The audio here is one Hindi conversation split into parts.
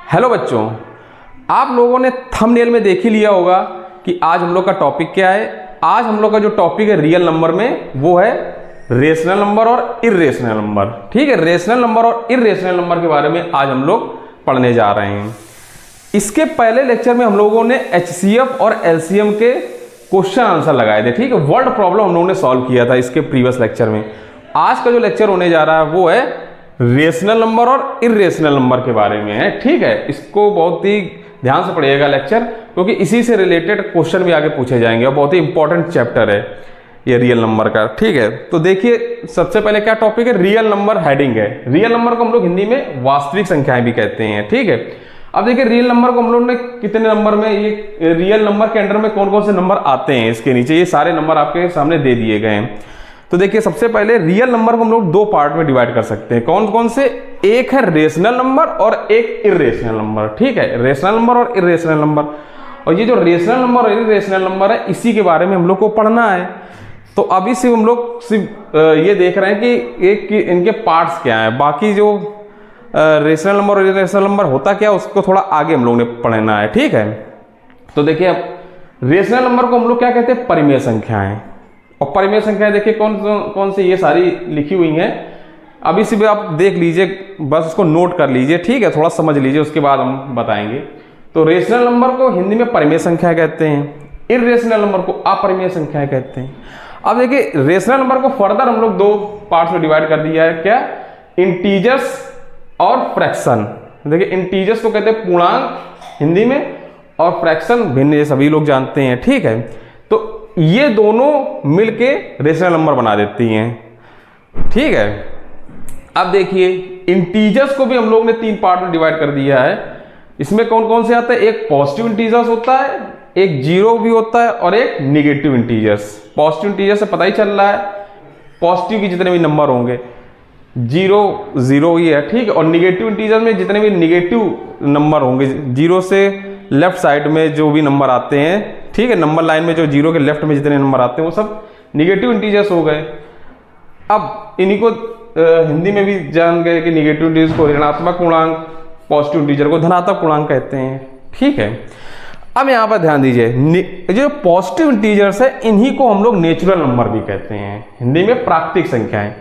हेलो बच्चों, आप लोगों ने थंबनेल में देख ही लिया होगा कि आज हम लोग का टॉपिक क्या है। आज हम लोग का जो टॉपिक है रियल नंबर में वो है रेशनल नंबर और इर्रेशनल नंबर। ठीक है, रेशनल नंबर और इर्रेशनल नंबर के बारे में आज हम लोग पढ़ने जा रहे हैं। इसके पहले लेक्चर में हम लोगों ने एचसीएफ और एलसीएम के क्वेश्चन आंसर लगाए थे। ठीक है, वर्ड प्रॉब्लम हम लोगों ने सॉल्व किया था इसके प्रीवियस लेक्चर में। आज का जो लेक्चर होने जा रहा है वो है रेशनल नंबर और इर्रेशनल नंबर के बारे में है। ठीक है, इसको बहुत ही ध्यान से पढ़िएगा लेक्चर, क्योंकि इसी से रिलेटेड क्वेश्चन भी आगे पूछे जाएंगे और बहुत ही इंपॉर्टेंट चैप्टर है ये रियल नंबर का। ठीक है, तो देखिए सबसे पहले क्या टॉपिक है, रियल नंबर हेडिंग है। रियल नंबर को हम लोग हिंदी में वास्तविक संख्याएं भी कहते हैं। ठीक है, अब देखिए रियल नंबर को हम लोग ने कितने नंबर में, ये रियल नंबर के अंडर में कौन कौन से नंबर आते हैं, इसके नीचे ये सारे नंबर आपके सामने दे दिए गए हैं। तो देखिए सबसे पहले रियल नंबर को हम लोग दो पार्ट में डिवाइड कर सकते हैं। कौन कौन से, एक है रेशनल नंबर और एक इर्रेशनल नंबर। ठीक है, रेशनल नंबर और इर्रेशनल नंबर। और ये जो रेशनल नंबर और इर्रेशनल नंबर है इसी के बारे में हम लोग को पढ़ना है। तो अभी सिर्फ हम लोग सिर्फ ये देख रहे हैं कि इनके पार्ट्स क्या है। बाकी जो रेशनल नंबर और इर्रेशनल नंबर होता क्या, उसको थोड़ा आगे हम लोग ने पढ़ना है। ठीक है, तो देखिए अब रेशनल नंबर को हम लोग क्या कहते हैं, परिमेय संख्याएं। और परिमेय संख्याएं देखिए कौन कौन सी ये सारी लिखी हुई हैं। अभी से भी आप देख लीजिए, बस उसको नोट कर लीजिए। ठीक है, थोड़ा समझ लीजिए, उसके बाद हम बताएंगे। तो रेशनल नंबर को हिंदी में परिमेय संख्या कहते हैं, इर्रेशनल नंबर को अपरिमेय संख्या कहते हैं। अब देखिए रेशनल नंबर को फर्दर हम लोग दो पार्ट्स में डिवाइड कर दिया है। क्या, इंटीजर्स और फ्रैक्शन। देखिए इंटीजर्स को कहते हैं पूर्णांक हिंदी में, और फ्रैक्शन भिन्न, ये सभी लोग जानते हैं। ठीक है, तो ये दोनों मिलके रेशनल नंबर बना देती हैं। ठीक है, अब देखिए इंटीजर्स को भी हम लोग ने तीन पार्ट में डिवाइड कर दिया है। इसमें कौन कौन से आते हैं, एक पॉजिटिव इंटीजर्स होता है, एक जीरो भी होता है, और एक निगेटिव इंटीजर्स। पॉजिटिव इंटीजर्स से पता ही चल रहा है पॉजिटिव के जितने भी नंबर होंगे, जीरो जीरो ही है। ठीक है, और निगेटिव इंटीजर में जितने भी निगेटिव नंबर होंगे, जीरो से लेफ्ट साइड में जो भी नंबर आते हैं, ठीक है, नंबर लाइन में जो जीरो के लेफ्ट में जितने नंबर आते हैं वो सब निगेटिव इंटीजर्स हो गए। अब इन्हीं को हिंदी में भी जान गए कि निगेटिव इंटीजर को ऋणात्मक पूर्णांक, पॉजिटिव इंटीजर को धनात्मक पूर्णांक कहते हैं। ठीक है, अब यहां पर ध्यान दीजिए, जो पॉजिटिव इंटीजर्स है इन्हीं को हम लोग नेचुरल नंबर भी कहते हैं, हिंदी में प्राकृतिक संख्याएं।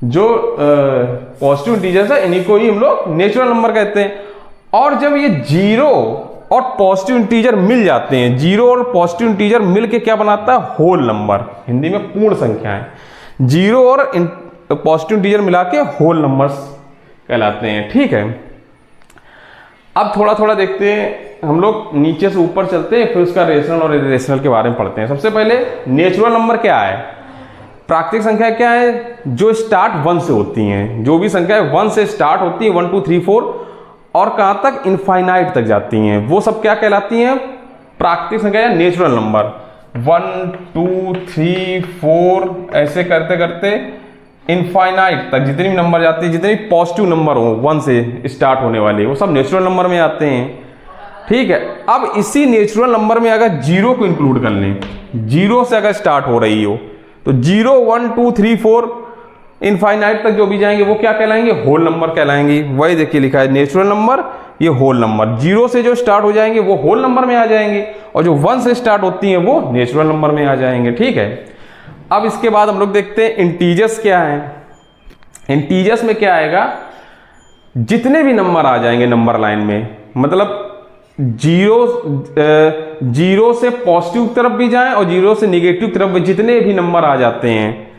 जो पॉजिटिव इंटीजर्स है इन्हीं को ही हम लोग नेचुरल नंबर कहते हैं। और जब ये जीरो और पॉजिटिव इंटीजर मिल जाते हैं, जीरो और पॉजिटिव इंटीजर मिलके क्या बनाता है, होल नंबर, हिंदी में पूर्ण संख्याएं। जीरो और पॉजिटिव इंटीजर मिला के होल नंबर्स कहलाते हैं। ठीक है, अब थोड़ा थोड़ा देखते हैं, हम लोग नीचे से ऊपर चलते हैं, फिर उसका रेशनल और इर्रेशनल के बारे में पढ़ते हैं। सबसे पहले नेचुरल नंबर क्या है, प्राकृतिक संख्या क्या है, जो स्टार्ट 1 से होती हैं। जो भी संख्या 1 से स्टार्ट होती है, 1 2 3 4, और कहां तक, इनफाइनाइट तक जाती हैं, वो सब क्या कहलाती हैं, प्राकृतिक संख्या या नेचुरल नंबर। 1 2 3 4 ऐसे करते करते इनफाइनाइट तक जितनी भी नंबर जाती है, जितने भी पॉजिटिव नंबर हो 1 से स्टार्ट होने वाले, वो सब नेचुरल नंबर में आते हैं। ठीक है, अब इसी नेचुरल नंबर में अगर जीरो को इंक्लूड कर लें, जीरो से अगर स्टार्ट हो रही हो, तो 0 1 2 3 4 इनफाइनाइट तक जो भी जाएंगे वो क्या कहलाएंगे, होल नंबर कहलाएंगे। वही देखिए लिखा है नेचुरल नंबर, ये होल नंबर। जीरो से जो स्टार्ट हो जाएंगे वो होल नंबर में आ जाएंगे, और जो 1 से स्टार्ट होती हैं वो नेचुरल नंबर में आ जाएंगे। ठीक है, अब इसके बाद हम लोग देखते हैं इंटीजर्स क्या है। इंटीजर्स में क्या आएगा, जितने भी नंबर आ जाएंगे नंबर लाइन में, मतलब जीरो से पॉजिटिव तरफ भी जाएं और जीरो से निगेटिव तरफ भी जितने भी नंबर आ जाते हैं,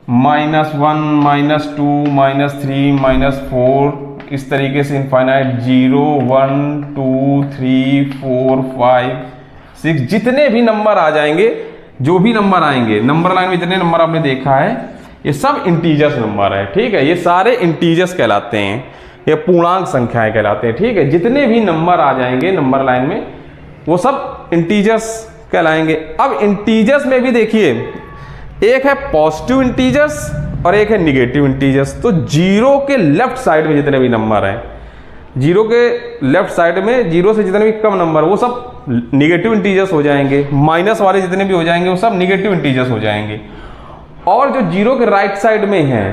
-1 -2 -3 -4, इस तरीके से इनफाइनाइट 0 1 2 3 4 5 6, जितने भी नंबर आ जाएंगे, जो भी नंबर आएंगे नंबर लाइन में, जितने नंबर आपने देखा है ये सब इंटीजर्स नंबर है। ठीक है, ये सारे इंटीजर्स कहलाते हैं, ये पूर्णांक संख्याएं कहलाते हैं। ठीक है, जितने भी नंबर आ जाएंगे नंबर लाइन में वो सब इंटीजर्स कहलाएंगे। अब इंटीजर्स में भी देखिए, एक है पॉजिटिव इंटीजर्स और एक है निगेटिव इंटीजर्स। तो जीरो के लेफ्ट साइड में जितने भी नंबर हैं, जीरो के लेफ्ट साइड में जीरो से जितने भी कम नंबर वो सब निगेटिव इंटीजर्स हो जाएंगे। माइनस वाले जितने भी हो जाएंगे वो सब निगेटिव इंटीजर्स हो जाएंगे। और जो जीरो के राइट साइड में है,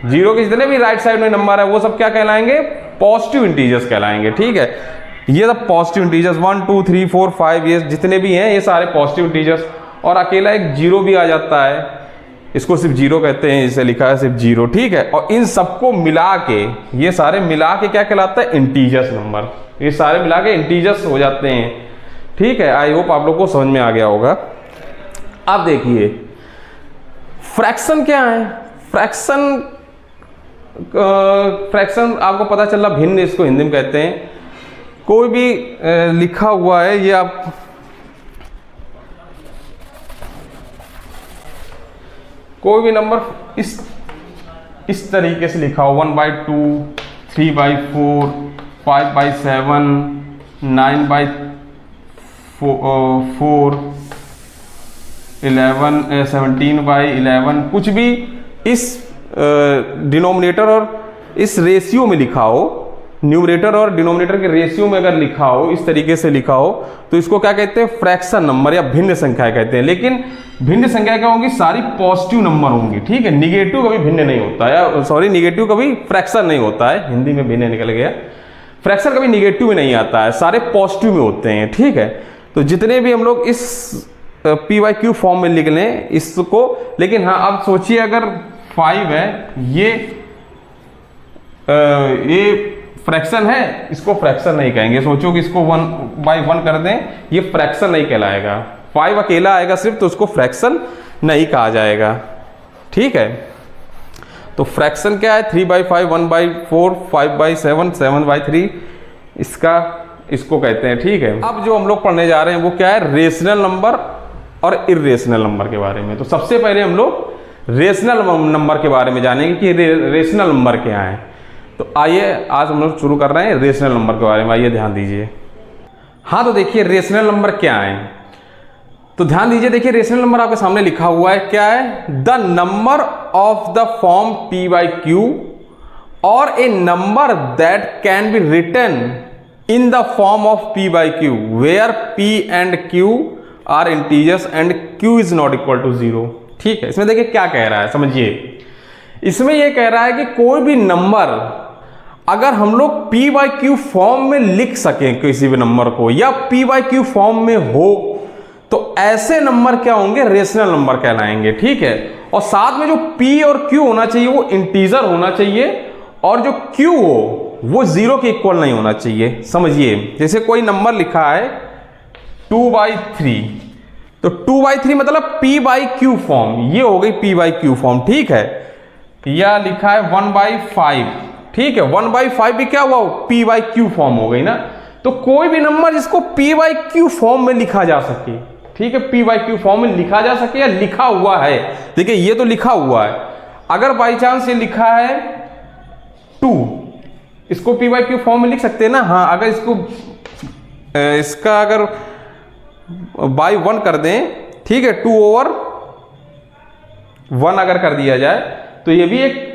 जीरो के जितने भी राइट साइड में नंबर है वो सब क्या कहलाएंगे, पॉजिटिव इंटीजर्स कहलाएंगे। ठीक है, ये सब पॉजिटिव इंटीजर्स 1 2 3 4 5 ये जितने भी हैं ये सारे पॉजिटिव इंटीजर्स, और अकेला एक जीरो भी आ जाता है, इसको सिर्फ जीरो कहते हैं, इसे लिखा है सिर्फ जीरो। ठीक है, और इन सबको मिला के, ये सारे मिला के क्या कहलाता है, इंटीजर्स नंबर। ये सारे मिला के इंटीजर्स हो जाते हैं। ठीक है, आई होप आप लोग को समझ में आ गया होगा। अब देखिए फ्रैक्शन क्या है। फ्रैक्शन आपको पता चला, भिन्न इसको हिंदी में कहते हैं। कोई भी लिखा हुआ है, ये आप कोई भी नंबर इस तरीके से लिखा हो, 1/2, 3/4, 5/7, 9/4, 17/11, कुछ भी इस डिनोमिनेटर और इस रेशियो में लिखा हो, न्यूमरेटर और डिनोमिनेटर के रेशियो में अगर लिखा हो, इस तरीके से लिखा हो, तो इसको क्या कहते हैं, फ्रैक्शन नंबर या भिन्न संख्या कहते हैं। लेकिन भिन्न संख्या क्या होंगी, सारी पॉजिटिव नंबर होंगी। ठीक है, निगेटिव कभी भिन्न नहीं होता है, सॉरी निगेटिव कभी फ्रैक्शन नहीं होता है, हिंदी में भिन्न निकल गया। फ्रैक्शन कभी निगेटिव में नहीं आता है, सारे पॉजिटिव में होते हैं। ठीक है, तो जितने भी हम लोग इस PYQ फॉर्म में लिख लें इसको। लेकिन हाँ, अब सोचिए अगर 5 है, ये फ्रैक्शन है, इसको फ्रैक्शन नहीं कहेंगे। सोचो कि इसको 1/1 कर दें, ये फ्रैक्शन नहीं कहलाएगा। 5 अकेला आएगा सिर्फ, तो उसको फ्रैक्शन नहीं कहा जाएगा। ठीक है, तो फ्रैक्शन क्या है, 3/5, 1/4, 5/7, 7/3, इसको कहते हैं। ठीक है, अब जो हम लोग पढ़ने जा रहे हैं वो क्या है, रेशनल नंबर और इर्रेशनल नंबर के बारे में। तो सबसे पहले हम लोग रेशनल नंबर के बारे में जानेंगे कि रेशनल नंबर क्या है। तो आइए आज हम लोग शुरू कर रहे हैं रेशनल नंबर के बारे में। आइए ध्यान दीजिए। हाँ, तो देखिए रेशनल नंबर क्या है, तो ध्यान दीजिए। देखिए रेशनल नंबर आपके सामने लिखा हुआ है, क्या है, the number of the form PYQ और a number that can be written in the form of PYQ where P and Q are integers and Q is not equal to 0। ठीक है, इसमें देखिए क्या कह रहा है, समझिए। इसमें यह कह रहा है कि कोई भी नंबर अगर हम लोग PYQ फॉर्म में लिख सकें किसी भी नंबर को, या PYQ फॉर्म में हो, तो ऐसे नंबर क्या होंगे, रेशनल नंबर कहलाएंगे। ठीक है, और साथ में जो P और Q होना चाहिए वो इंटीजर होना चाहिए, और जो Q हो वो 0 के इक्वल नहीं होना चाहिए। समझिए, जैसे कोई नंबर लिखा है 2/3, तो 2/3 मतलब PYQ फॉर्म, ये हो गई PYQ फॉर्म। ठीक है, या लिखा है 1/5, ठीक है, 1/5 भी क्या हुआ, PYQ फॉर्म हो गई ना। तो कोई भी नंबर जिसको PYQ फॉर्म में लिखा जा सके, ठीक है, PYQ फॉर्म में लिखा जा सके या लिखा हुआ है। देखिए ये तो लिखा हुआ है, अगर बाई चांस ये लिखा है 2, इसको PYQ फॉर्म में लिख सकते हैं ना। हाँ, अगर इसका अगर बाई 1 कर दें, ठीक है, 2/1 अगर कर दिया जाए, तो ये भी एक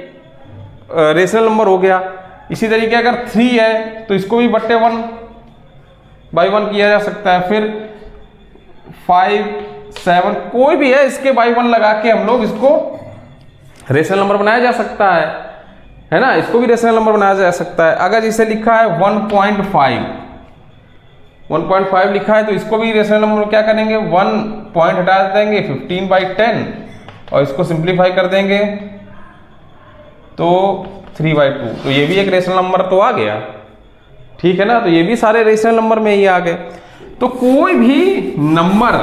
रेशनल नंबर हो गया। इसी तरीके अगर 3 है तो इसको भी बट्टे 1/1 किया जा सकता है। फिर 5, 7 कोई भी है, इसके बाई 1 लगा के हम लोग इसको रेशनल नंबर बनाया जा सकता है ना। इसको भी रेशनल नंबर बनाया जा सकता है। अगर इसे लिखा है 1.5 लिखा है, तो इसको भी रेशनल नंबर क्या करेंगे, 1 पॉइंट हटा देंगे, 15/10, और इसको सिंप्लीफाई कर देंगे तो 3/2। तो ये भी एक रेशनल नंबर तो आ गया। ठीक है ना, तो ये भी सारे रेशनल नंबर में ही आ गए। तो कोई भी नंबर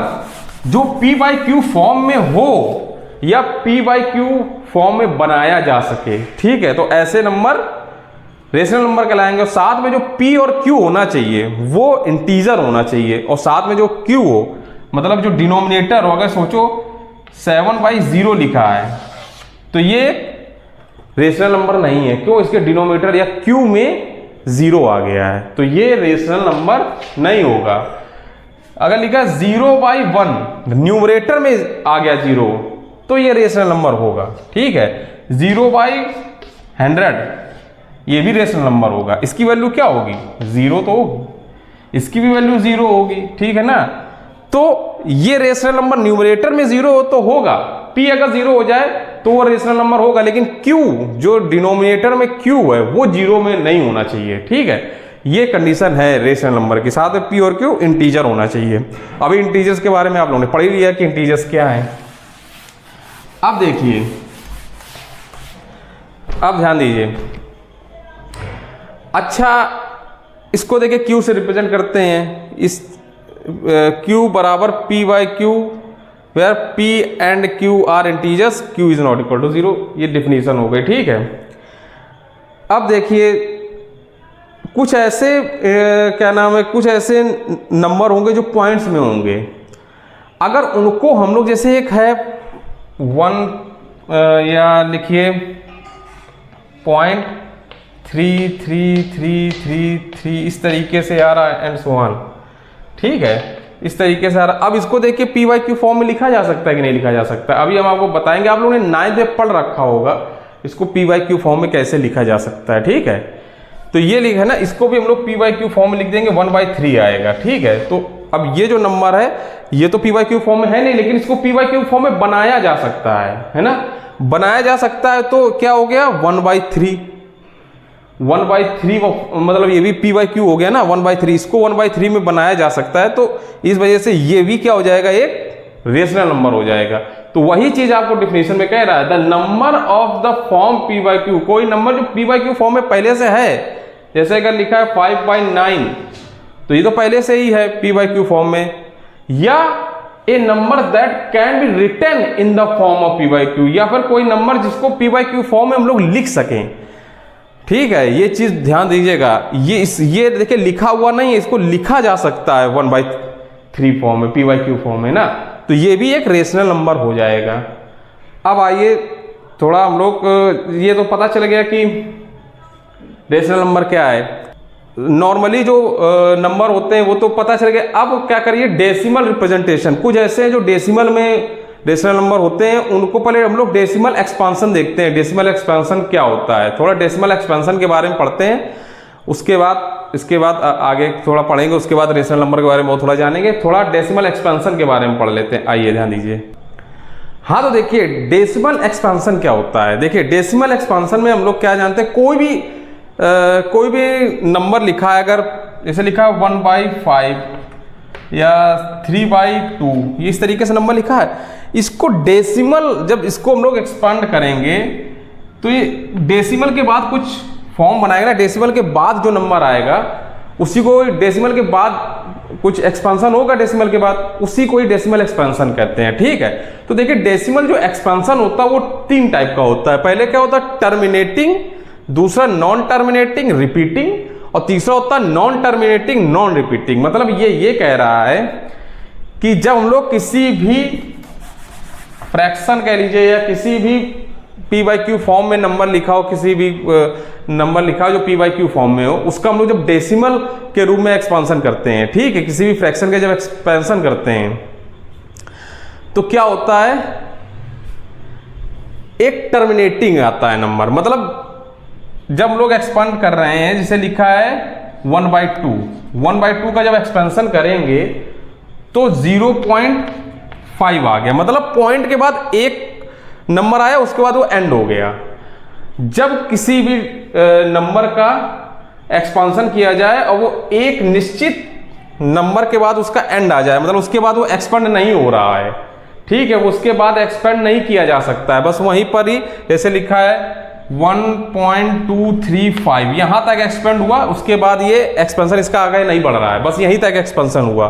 जो PYQ फॉर्म में हो या PYQ फॉर्म में बनाया जा सके, ठीक है, तो ऐसे नंबर रेशनल नंबर कहलाएंगे। और साथ में जो P और Q होना चाहिए वो इंटीजर होना चाहिए, और साथ में जो Q हो, मतलब जो डिनोमिनेटर हो, अगर सोचो 7/0 लिखा है, तो ये रेशनल नंबर नहीं है। क्यों, इसके डिनोमिनेटर या Q में 0 आ गया है, तो ये रेशनल नंबर नहीं होगा। अगर लिखा 0/1, न्यूमरेटर में आ गया 0, तो ये रेशनल नंबर होगा। ठीक है, 0/100 ये भी रेशनल नंबर होगा। इसकी वैल्यू क्या होगी, 0 तो होगी, इसकी भी वैल्यू 0 होगी। ठीक है ना, तो ये रेशनल नंबर न्यूमरेटर में 0 हो तो होगा। P अगर 0 हो जाए तो वो रेशनल नंबर होगा, लेकिन क्यू जो डिनोमिनेटर में क्यू है वो जीरो में नहीं होना चाहिए। ठीक है, ये कंडीशन है रेशनल नंबर के साथ। पी और क्यू इंटीजर होना चाहिए। अभी इंटीजर्स के बारे में आप लोगों ने पढ़ ही लिया कि इंटीजर्स क्या है। अब देखिए, अब ध्यान दीजिए। अच्छा, इसको देखिए क्यू से रिप्रेजेंट करते हैं। इस क्यू बराबर p by q, where p and q are integers, q is not equal to zero. ये डिफिनीशन हो गई। ठीक है, अब देखिए कुछ ऐसे क्या नाम है, कुछ ऐसे नंबर होंगे जो पॉइंट्स में होंगे। अगर उनको हम लोग जैसे एक है 1 या लिखिए 0.3333 इस तरीके से आ रहा है एंड सो ऑन। ठीक है, इस तरीके से आ रहा है। अब इसको देख के पी वाई क्यू फॉर्म में लिखा जा सकता है कि नहीं लिखा जा सकता? अभी हम आपको बताएंगे। आप लोगों ने 9th में पढ़ रखा होगा इसको पी वाई क्यू फॉर्म में कैसे लिखा जा सकता है। ठीक है, तो ये लिखा है ना, इसको भी हम लोग पी वाई क्यू फॉर्म में लिख देंगे, 1/3 आएगा। ठीक है, तो अब ये जो नंबर है ये तो पी वाई क्यू फॉर्म में है नहीं, लेकिन इसको पी वाई क्यू फॉर्म में बनाया जा सकता है ना, बनाया जा सकता है। तो क्या हो गया 1/3, 1/3 मतलब ये भी पी वाई क्यू हो गया ना 1/3, इसको 1/3 में बनाया जा सकता है। तो इस वजह से ये भी क्या हो जाएगा, एक रेशनल नंबर हो जाएगा। तो वही चीज आपको डिफिनेशन में कह रहा है, the number of the form p Y q, कोई नंबर जो पी वाई क्यू फॉर्म में पहले से है, जैसे अगर लिखा है 5/9 तो ये तो पहले से ही है पी वाई क्यू फॉर्म में, या a number that can be written in the form of P Y Q, या फिर कोई नंबर जिसको पी वाई क्यू फॉर्म में हम लोग लिख सकें। ठीक है, ये चीज ध्यान दीजिएगा। ये देखिए लिखा हुआ नहीं है, इसको लिखा जा सकता है 1/3 फॉर्म में, पी वाई क्यू फॉर्म में ना, तो ये भी एक रेशनल नंबर हो जाएगा। अब आइए थोड़ा हम लोग, ये तो पता चल गया कि रेशनल नंबर क्या है। नॉर्मली जो नंबर होते हैं वो तो पता चल गया। अब क्या करिए, डेसिमल रिप्रेजेंटेशन। कुछ ऐसे हैं जो डेसिमल में रेशनल नंबर होते हैं, उनको पहले हम लोग डेसिमल एक्सपांशन देखते हैं। डेसिमल एक्सपांशन क्या होता है, थोड़ा डेसिमल एक्सपांशन के बारे में पढ़ते हैं, इसके बाद आगे थोड़ा पढ़ेंगे, उसके बाद रेशनल नंबर के बारे में थोड़ा जानेंगे। थोड़ा डेसिमल एक्सपांशन के बारे में पढ़ लेते हैं। आइए ध्यान दीजिए। हाँ, तो देखिए डेसिमल एक्सपांशन क्या होता है। देखिए डेसिमल एक्सपांशन में हम लोग क्या जानते हैं, कोई भी नंबर लिखा है, अगर जैसे लिखा है 1/5 या 3/2, ये इस तरीके से नंबर लिखा है, इसको डेसिमल, जब इसको हम लोग एक्सपांड करेंगे तो ये डेसिमल के बाद कुछ फॉर्म बनाएगा ना, डेसिमल के बाद जो नंबर आएगा उसी को डेसिमल के बाद कुछ एक्सपांशन होगा, डेसिमल के बाद उसी को ही डेसिमल एक्सपांशन कहते हैं। ठीक है, तो देखिए डेसिमल जो एक्सपांशन होता है वो 3 टाइप का होता है। पहले क्या होता है, टर्मिनेटिंग, दूसरा नॉन टर्मिनेटिंग रिपीटिंग, और तीसरा होता है नॉन टर्मिनेटिंग नॉन रिपीटिंग। मतलब ये कह रहा है कि जब हम लोग किसी भी फ्रैक्शन कह लीजिए या किसी भी पी बाई क्यू फॉर्म में नंबर लिखा हो, किसी भी नंबर लिखा हो जो पी बाई क्यू फॉर्म में हो, उसका हम लोग जब डेसिमल के रूप में एक्सपांशन करते हैं, ठीक है, किसी भी फ्रैक्शन के जब एक्सपेंशन करते हैं तो क्या होता है, एक टर्मिनेटिंग आता है नंबर। मतलब जब लोग एक्सपांड कर रहे हैं, जिसे लिखा है 1/2 का जब एक्सपेंशन करेंगे तो 0.5 आ गया, मतलब पॉइंट के बाद एक नंबर आया, उसके बाद वो एंड हो गया। जब किसी भी नंबर का एक्सपांशन किया जाए और वो एक निश्चित नंबर के बाद उसका एंड आ जाए, मतलब उसके बाद वो एक्सपेंड नहीं हो रहा है, ठीक है, उसके बाद एक्सपेंड नहीं किया जा सकता है, बस वहीं पर ही जैसे लिखा है 1.235 यहां तक एक्सपेंड हुआ, उसके बाद ये एक्सपेंशन इसका आगे नहीं बढ़ रहा है, बस यहीं तक एक्सपेंशन हुआ।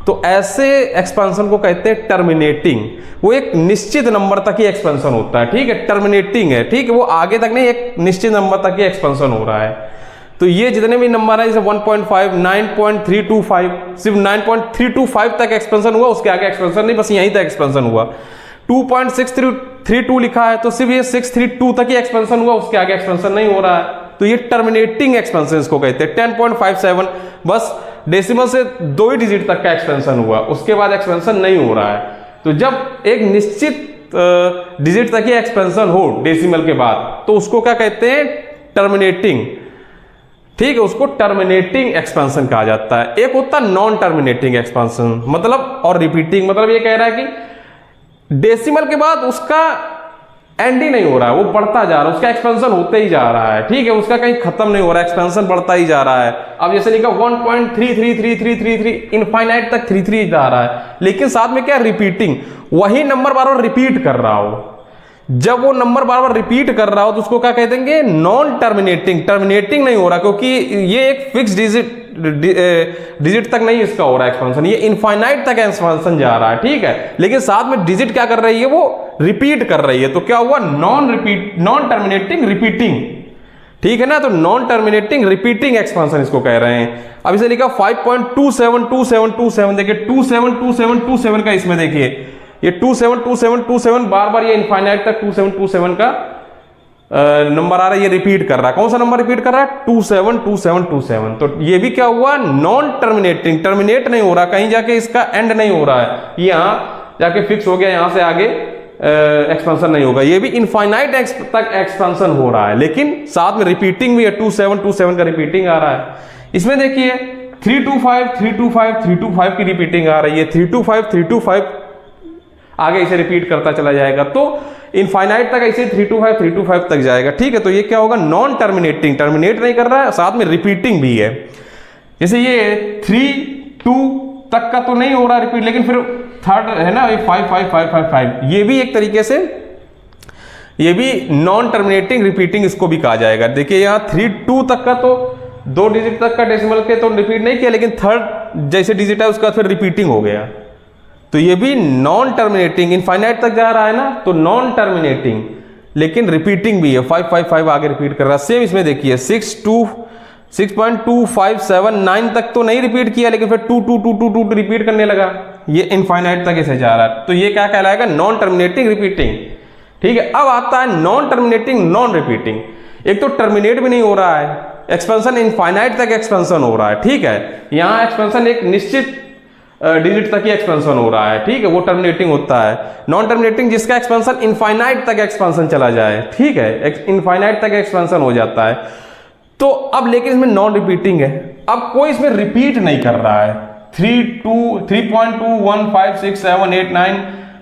तो ऐसे एक्सपेंशन को कहते हैं टर्मिनेटिंग। वो एक निश्चित नंबर तक ही एक्सपेंशन होता है, ठीक है, टर्मिनेटिंग है, ठीक है, वो आगे तक नहीं, एक निश्चित नंबर तक ही एक्सपेंशन हो रहा है। तो ये जितने भी नंबर है, जैसे 1.5, 9.325, सिर्फ 9.325 तक एक्सपेंशन हुआ, उसके आगे एक्सपेंशन नहीं, बस यहीं तक एक्सपेंशन हुआ। 2.632 लिखा है तो सिर्फ ये 632 तक ही एक्सपेंशन हुआ, उसके आगे एक्सपेंशन नहीं हो रहा है, तो ये टर्मिनेटिंग एक्सपेंशन इसको कहते हैं। 10.57 बस डेसिमल से 2 ही डिजिट तक का एक्सपेंशन हुआ, उसके बाद एक्सपेंशन नहीं हो रहा है। तो जब एक निश्चित डिजिट तक ही एक्सपेंशन हो डेसिमल के बाद, तो उसको क्या कहते हैं, टर्मिनेटिंग, ठीक है, उसको टर्मिनेटिंग एक्सपेंशन कहा जाता है। एक होता है नॉन टर्मिनेटिंग एक्सपेंशन, मतलब, और रिपीटिंग, मतलब ये कह रहा है कि डेसिमल के बाद उसका एंड ही नहीं हो रहा है, वो बढ़ता जा रहा है, उसका एक्सपेंशन होते ही जा रहा है, ठीक है, उसका कहीं खत्म नहीं हो रहा है, एक्सपेंशन बढ़ता ही जा रहा है। अब जैसे लिखा 1.333333 इनफाइनाइट तक 33 जा रहा है, लेकिन साथ में क्या रिपीटिंग, वही नंबर बार बार रिपीट कर रहा हो। जब वो नंबर बार बार रिपीट कर रहा हो तो उसको क्या कह देंगे, नॉन टर्मिनेटिंग। टर्मिनेटिंग नहीं हो रहा क्योंकि ये एक फिक्स डिजिट तक नहीं इसका हो रहा है एक्सपेंशन, ये इनफाइनाइट तक एक्सपेंशन जा रहा है, ठीक है, लेकिन साथ में डिजिट क्या कर रही है, वो रिपीट कर रही है। तो क्या हुआ, नॉन टर्मिनेटिंग रिपीटिंग, ठीक है ना। तो नॉन टर्मिनेटिंग रिपीटिंग एक्सपेंशन इसको कह रहे हैं। अब इसे लिखा 5.272727, देखिए 272727 का, इसमें देखिए ये 272727 बार बार ये इनफाइनाइट तक 2727 का नंबर आ रहा है, ये रिपीट कर रहा है। कौन सा नंबर रिपीट कर रहा है, 272727। तो ये भी क्या हुआ, नॉन टर्मिनेटिंग, टर्मिनेट नहीं हो रहा, कहीं जाके इसका एंड नहीं हो रहा है, ये यहां जाके फिक्स हो गया, यहां से आगे एक्सपेंशन नहीं होगा। ये भी इनफाइनाइट तक एक्सपेंशन हो रहा है, लेकिन साथ में रिपीटिंग भी है, 2727 का रिपीटिंग आ रहा है। इसमें देखिए 325 325 325 की रिपीटिंग आ रही है, 325 325 आगे इसे रिपीट करता चला जाएगा, तो इनफाइनाइट तक ऐसे 325 तक जाएगा, ठीक है। तो ये क्या होगा, नॉन टर्मिनेटिंग, टर्मिनेट नहीं कर रहा है, साथ में रिपीटिंग भी है। जैसे ये 3 2 तक का तो नहीं हो रहा रिपीट, लेकिन फिर थर्ड है ना, 55555, ये भी एक तरीके से, ये भी नॉन टर्मिनेटिंग रिपीटिंग इसको भी कहा जाएगा। देखिए यहाँ 3 2 तक का तो 2 डिजिट तक का डेसिमल के तो रिपीट नहीं किया, लेकिन थर्ड जैसे डिजिट है उसका फिर रिपीटिंग हो गया, तो ये भी नॉन टर्मिनेटिंग, इनफाइनाइट तक जा रहा है ना, तो नॉन टर्मिनेटिंग लेकिन रिपीटिंग भी है, 555 आगे रिपीट कर रहा है। सेम इसमें देखिए 6.2579 तक तो नहीं रिपीट किया, लेकिन फिर 2 रिपीट करने लगा, ये इनफाइनाइट तक ऐसे जा रहा है, तो ये क्या कहलाएगा, नॉन टर्मिनेटिंग रिपीटिंग, ठीक है। अब आता है नॉन टर्मिनेटिंग नॉन रिपीटिंग। एक तो टर्मिनेट भी नहीं हो रहा है, एक्सपेंशन इनफाइनाइट तक एक्सपेंशन हो रहा है, ठीक है, यहां एक्सपेंशन एक निश्चित डिजिट तक ही एक्सपेंशन हो रहा है, ठीक है, वो टर्मिनेटिंग होता है। नॉन टर्मिनेटिंग जिसका एक्सपेंशन इनफाइनाइट तक एक्सपेंशन चला जाए, ठीक है, इनफाइनाइट तक एक्सपेंशन हो जाता है। तो अब लेकिन इसमें नॉन रिपीटिंग है, अब कोई इसमें रिपीट नहीं कर रहा है, 3.2156789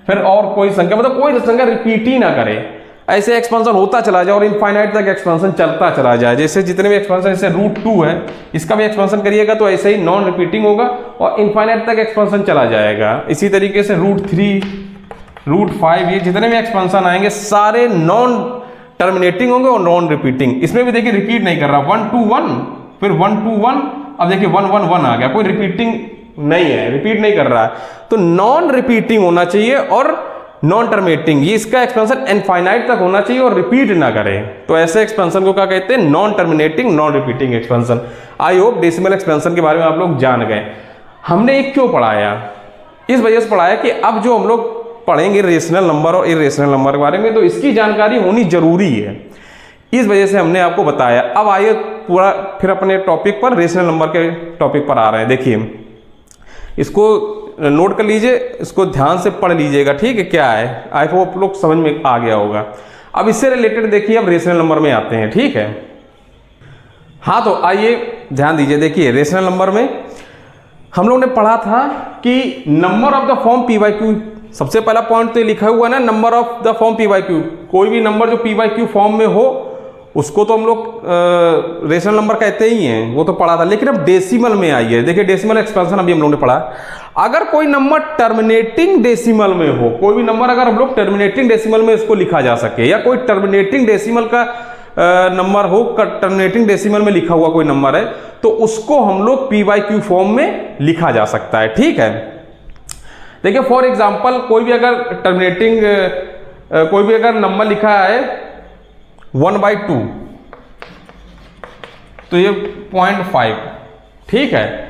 फिर और कोई संख्या, मतलब कोई संख्या रिपीट ही ना करे, ऐसे एक्सपेंशन होता चला जाए और इनफाइनाइट तक एक्सपेंशन चलता चला जाए। जैसे जितने भी एक्सपेंशन, जैसे √2 है, इसका भी एक्सपेंशन करिएगा तो ऐसे ही नॉन रिपीटिंग होगा और इनफाइनाइट तक एक्सपेंशन चला जाएगा। इसी तरीके से √3 √5 ये जितने भी एक्सपेंशन आएंगे सारे नॉन टर्मिनेटिंग होंगे और नॉन रिपीटिंग। इसमें भी देखिए रिपीट नहीं कर रहा, 1 2 1 फिर 1 2 1, अब देखिए 1 1 1 आ गया, कोई रिपीटिंग नहीं है, रिपीट नहीं कर रहा है। तो नॉन रिपीटिंग होना चाहिए और नॉन टर्मिनेटिंग, ये इसका एक्सपेंशन इनफाइनाइट तक होना चाहिए और रिपीट ना करे, तो ऐसे एक्सपेंशन को क्या कहते हैं, non terminating non repeating expansion. I hope decimal expansion के बारे में आप लोग जान गए। हमने एक क्यों पढ़ाया, इस वजह से पढ़ाया कि अब जो हम लोग पढ़ेंगे रेशनल नंबर और इरेशनल नंबर के बारे में, तो इसकी जानकारी होनी जरूरी है, इस वजह से हमने आपको बताया। अब आइए पूरा फिर अपने टॉपिक पर, रेशनल नंबर के टॉपिक पर आ रहे हैं। देखिए इसको नोट कर लीजिए, इसको ध्यान से पढ़ लीजिएगा, ठीक है, क्या है, आई होप आप लोग समझ में आ गया होगा। अब इससे रिलेटेड देखिए, अब रेशनल नंबर में आते हैं, ठीक है। हाँ तो आइए ध्यान दीजिए, देखिए रेशनल नंबर में हम लोग ने पढ़ा था कि number of the form p/q, सबसे पहला पॉइंट तो लिखा हुआ ना, number of the form p/q, कोई भी नंबर जो p/q फॉर्म में हो उसको तो हम लोग रेशनल नंबर कहते ही हैं, वो तो पढ़ा था। लेकिन अब डेसिमल में आइए, देखिए डेसिमल एक्सपेंशन अभी हम लोगों ने पढ़ा। अगर कोई नंबर टर्मिनेटिंग डेसिमल में हो, कोई भी नंबर अगर हम लोग टर्मिनेटिंग डेसिमल में इसको लिखा जा सके, या कोई टर्मिनेटिंग डेसिमल का नंबर हो, टर्मिनेटिंग डेसिमल में लिखा हुआ कोई नंबर है, तो उसको हम लोग p/q फॉर्म में लिखा जा सकता है, ठीक है। देखिए फॉर एग्जाम्पल कोई भी अगर टर्मिनेटिंग कोई भी अगर नंबर लिखा है 1/2, तो ये 0.5, ठीक है,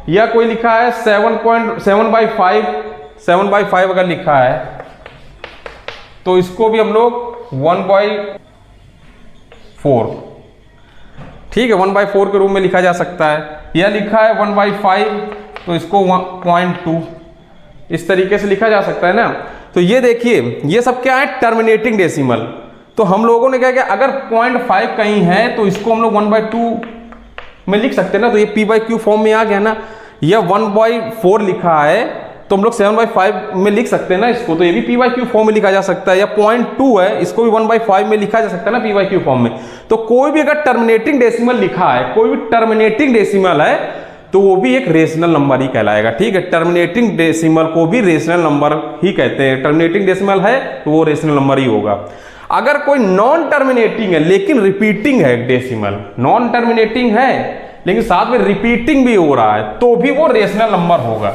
या कोई लिखा है 7/5 अगर लिखा है तो इसको भी हम लोग 1/4, ठीक है, 1/4 के रूप में लिखा जा सकता है। या लिखा है 1/5 तो इसको 0.2, इस तरीके से लिखा जा सकता है ना। तो ये देखिए ये सब क्या है, टर्मिनेटिंग डेसिमल। तो हम लोगों ने क्या किया, अगर 0.5 कहीं है तो इसको हम लोग 1/2 में लिख सकते हैं ना, तो ये p/q फॉर्म में आ गया ना। या 1/4 लिखा है तो हम लोग 7/5 में लिख सकते हैं ना इसको, तो ये भी p/q फॉर्म में लिखा जा सकता है। या 0.2 है, इसको भी 1/5 में लिखा जा सकता है ना p/q फॉर्म में। तो कोई भी अगर टर्मिनेटिंग डेसिमल लिखा है, कोई भी टर्मिनेटिंग डेसिमल है, तो वो भी एक रेशनल नंबर ही कहलाएगा। ठीक है, टर्मिनेटिंग डेसिमल को भी रेशनल नंबर ही कहते हैं। टर्मिनेटिंग डेसिमल है तो वो रेशनल नंबर ही होगा। अगर कोई नॉन टर्मिनेटिंग है लेकिन रिपीटिंग है डेसिमल, नॉन टर्मिनेटिंग है लेकिन साथ में रिपीटिंग भी हो रहा है, तो भी वो रेशनल नंबर होगा।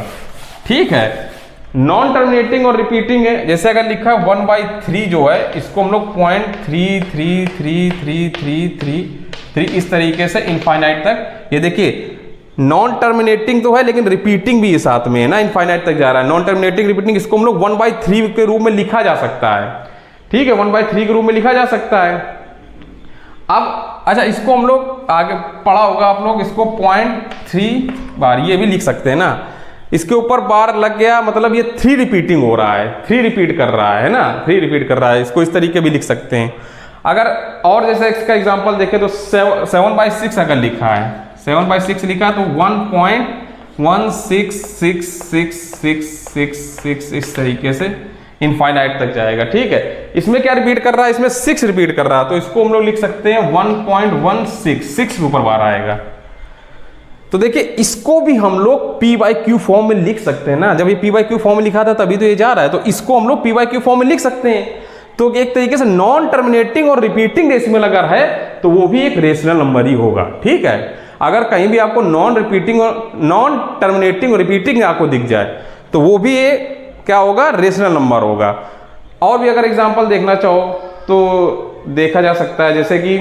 ठीक है, नॉन टर्मिनेटिंग और रिपीटिंग है, जैसे अगर लिखा है 1/3 जो है, इसको हम लोग 0.3333333 इस तरीके से इनफाइनाइट तक, ये देखिए नॉन टर्मिनेटिंग तो है लेकिन रिपीटिंग भी साथ में है ना, इनफाइनाइट तक जा रहा है। नॉन टर्मिनेटिंग रिपीटिंग, इसको हम लोग 1/3 के रूप में लिखा जा सकता है। ठीक है, 1/3 के रूप में लिखा जा सकता है। अब अच्छा, इसको हम लोग आगे पढ़ा होगा आप लोग, इसको 0.3 बार ये भी लिख सकते हैं ना, इसके ऊपर बार लग गया, मतलब ये 3 रिपीटिंग हो रहा है, 3 रिपीट कर रहा है ना, 3 रिपीट कर रहा है। इसको इस तरीके भी लिख सकते हैं। अगर और जैसे इसका एग्जांपल देखें तो 7/6 अगर लिखा है, 7/6 लिखा तो 1.1666666 इस तरीके से इनफाइनाइट तक जाएगा। ठीक है, इसमें क्या रिपीट कर रहा है, इसमें 6 रिपीट कर रहा है, तो इसको हम लोग लिख सकते हैं 1.166 के ऊपर बार आएगा। तो देखिए इसको भी हम लोग p/q फॉर्म में लिख सकते हैं ना, जब ये p/q फॉर्म में लिखा था तभी तो ये जा रहा है, तो इसको हम लोग p/q फॉर्म में लिख सकते हैं। तो एक तरीके से नॉन टर्मिनेटिंग और रिपीटिंग डेसिमल अगर है तो वो भी एक रेशनल नंबर ही होगा। ठीक है, अगर कहीं भी आपको नॉन रिपीटिंग और नॉन टर्मिनेटिंग और रिपीटिंग आपको दिख जाए तो वो भी ये क्या होगा, रेशनल नंबर होगा। और भी अगर एग्जांपल देखना चाहो तो देखा जा सकता है, जैसे कि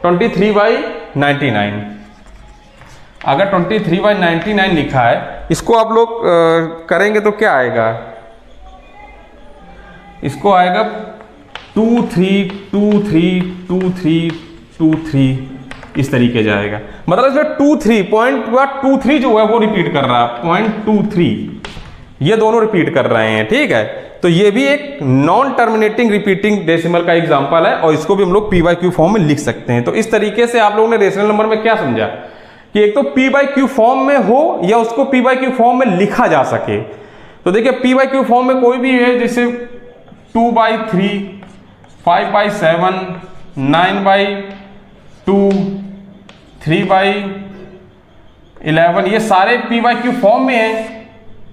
23/99, अगर 23/99 लिखा है, इसको आप लोग करेंगे तो क्या आएगा, इसको आएगा 23232323 इस तरीके जाएगा। मतलब इसमें 23 जो है वो रिपीट कर रहा है, 0.23 ये दोनों रिपीट कर रहे हैं। ठीक है, तो ये भी एक नॉन टर्मिनेटिंग रिपीटिंग डेसिमल का एग्जांपल है, और इसको भी हम लोग p/q फॉर्म में लिख सकते हैं। तो इस तरीके से आप लोगों ने रेशनल नंबर में क्या समझा कि एक तो p/q फॉर्म में हो या उसको p/q फॉर्म में लिखा जा सके। तो देखिए p/q फॉर्म में कोई भी है, जैसे 2/3, 5/7, 9/2, 3/11, ये सारे p/q फॉर्म में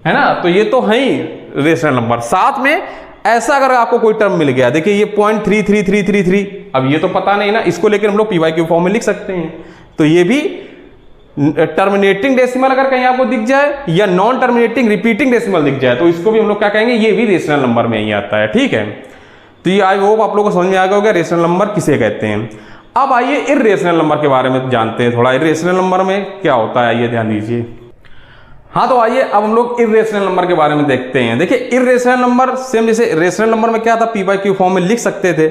है ना, तो ये तो है ही रेशनल नंबर। साथ में ऐसा अगर आपको कोई टर्म मिल गया, देखिए ये 0.33333, अब ये तो पता नहीं ना, इसको लेकर हम लोग p/q फॉर्म में लिख सकते हैं। तो ये भी टर्मिनेटिंग डेसिमल अगर कहीं आपको दिख जाए या नॉन टर्मिनेटिंग रिपीटिंग डेसिमल दिख जाए तो इसको भी हम लोग क्या कहेंगे, ये भी रेशनल नंबर में ही आता है। ठीक है, तो ये आई होप आप लोगों को समझ में आ गया होगा रेशनल नंबर किसे कहते हैं। अब आइए इर्रेशनल नंबर के बारे में जानते हैं थोड़ा, इर्रेशनल नंबर में क्या होता है, आइए ध्यान दीजिए। हाँ, तो आइए अब हम लोग इर्रेशनल नंबर के बारे में देखते हैं। देखिए इर्रेशनल नंबर सेम जैसे रेशनल नंबर में क्या था, p/q फॉर्म में लिख सकते थे।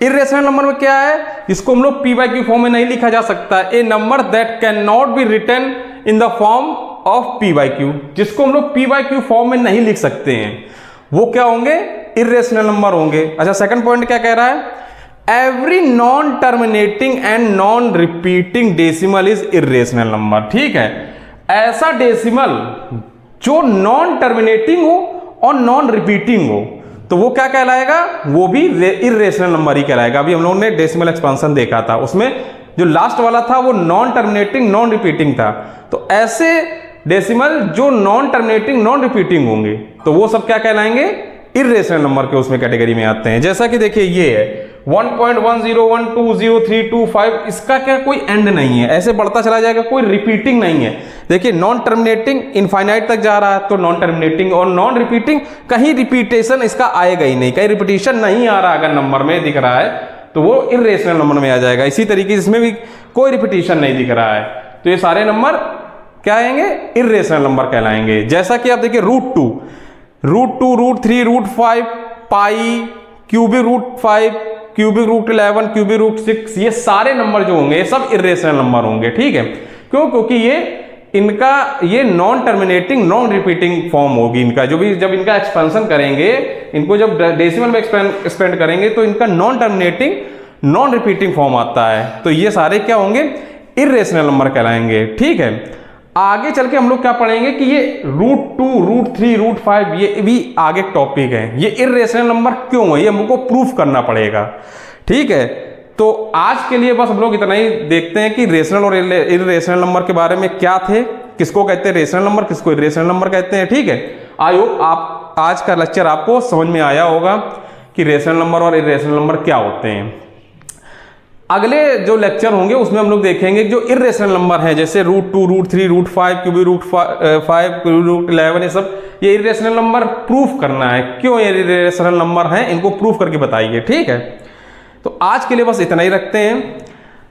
इर्रेशनल नंबर में क्या है, इसको हम लोग p/q फॉर्म में नहीं लिखा जा सकता। A number that can not be written in the form of p/q, जिसको हम लोग p/q फॉर्म में नहीं लिख सकते हैं वो क्या होंगे, इर्रेशनल नंबर होंगे। अच्छा, सेकंड पॉइंट क्या कह रहा है, every non terminating and non repeating decimal is irrational number. ठीक है, ऐसा डेसिमल जो नॉन टर्मिनेटिंग हो और नॉन रिपीटिंग हो तो वो क्या कहलाएगा, वो भी इर्रेशनल नंबर ही कहलाएगा। अभी हम लोगों ने डेसिमल एक्सपेंशन देखा था, उसमें जो लास्ट वाला था वो नॉन टर्मिनेटिंग नॉन रिपीटिंग था। तो ऐसे डेसिमल जो नॉन टर्मिनेटिंग नॉन रिपीटिंग होंगे तो वो सब क्या कहलाएंगे, इर्रेशनल नंबर के उसमें कैटेगरी में आते हैं। जैसा कि देखिए ये है 1.1012035, इसका क्या कोई एंड नहीं है, ऐसे बढ़ता चला जाएगा, कोई रिपीटिंग नहीं है। देखिए नॉन टर्मिनेटिंग इनफाइनाइट तक जा रहा है, तो नॉन टर्मिनेटिंग और नॉन रिपीटिंग, कहीं रिपीटेशन इसका आएगा ही नहीं, कहीं रिपीटेशन नहीं आ रहा, अगर नंबर में दिख रहा है तो वो इर्रेशनल नंबर में आ जाएगा। इसी तरीके से इसमें भी कोई रिपीटेशन नहीं दिख रहा है, तो ये सारे नंबर क्या आएंगे, इर्रेशनल नंबर कहलाएंगे। जैसा कि आप देखिए √2, √3, √5, पाई, क्यूबिक √5, क्यूबिक √11, क्यूबिक √6, ये सारे नंबर जो होंगे ये सब इर्रेशनल नंबर होंगे। ठीक है, क्यों, क्योंकि ये इनका ये non terminating non repeating form होगी इनका, जो भी जब इनका एक्सपेंशन करेंगे, इनको जब डेसिमल में एक्सपेंड करेंगे तो इनका non terminating non repeating form आता है। तो ये सारे क्या होंगे, इर्रेशनल नंबर कहलाएंगे। ठीक है, आगे चल के हम लोग क्या पढ़ेंगे कि ये √2, √3, √5 ये भी आगे टॉपिक है। ये इर्रेशनल नंबर क्यों है, ये हमको प्रूफ करना पड़ेगा। ठीक है, तो आज के लिए बस हम लोग इतना ही देखते हैं कि रेशनल और इर्रेशनल नंबर के बारे में क्या थे, किसको कहते हैं रेशनल नंबर, किसको इर्रेशनल नंबर कहते हैं। ठीक है, आई होप आप आज का लेक्चर आपको समझ में आया होगा कि रेशनल नंबर और इर्रेशनल नंबर क्या होते हैं। अगले जो लेक्चर होंगे उसमें हम लोग देखेंगे जो इर्रेशनल नंबर है, जैसे √2, √3, √5, क्यूबी √5, √11, ये सब ये इर्रेशनल नंबर प्रूफ करना है, क्यों ये इर्रेशनल नंबर हैं इनको प्रूफ करके बताइए। ठीक है, तो आज के लिए बस इतना ही रखते हैं।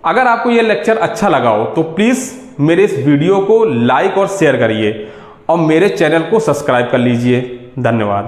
अगर आपको ये लेक्चर अच्छा लगा हो तो प्लीज़ मेरे इस वीडियो को लाइक और शेयर करिए और मेरे चैनल को सब्सक्राइब कर लीजिए। धन्यवाद।